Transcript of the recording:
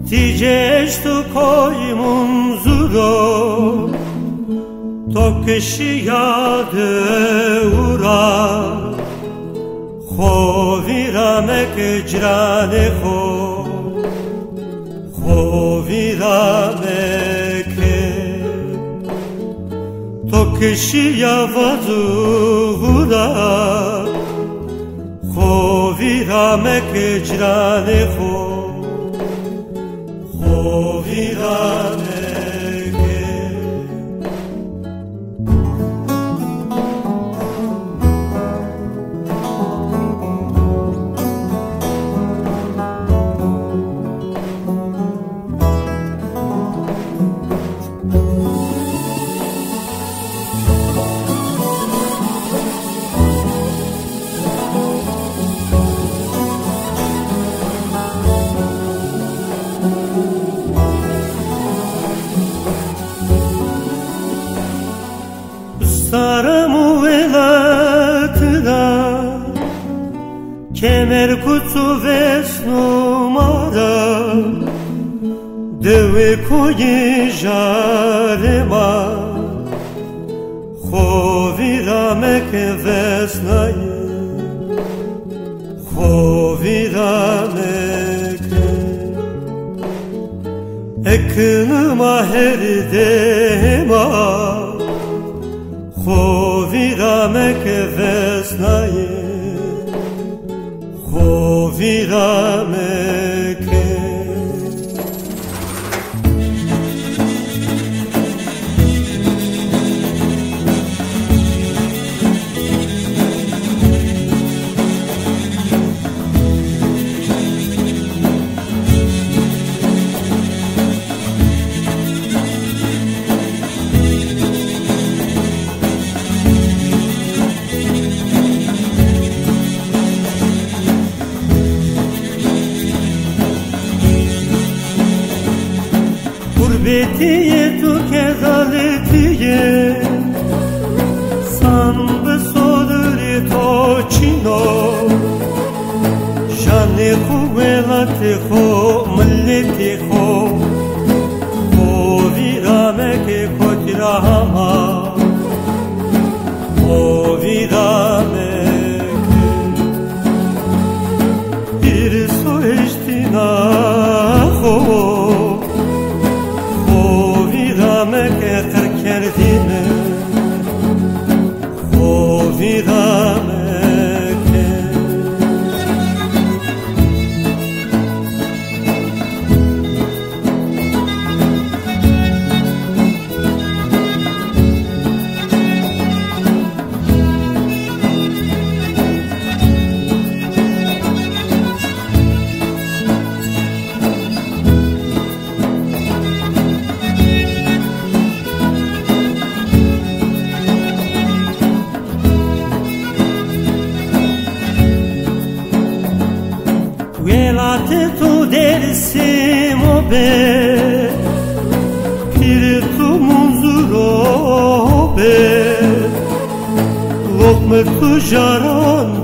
Tigești tu coi munzuro Tokşiya de ura Xovira mekecrane xo Xovira meke Tokşiya vazura Xovira mekecrane xo Xovira meke Sarımı velatına Kemer kutu vesnumara Deve koyi jarema Xovira meke vesnaye Xovira meke Eknıma her dema Xovira meke vesnaye Xovira meke Gurbetiye tu kezaletiye San be sodri toçino Jane xo velate xo milleti xo Xovira meke kotirahama Xovira meke Bir so eştina xo Meke kerdine Xovira meke Velate tu dersim o be Pir tu munzuro be Lokme tu jaran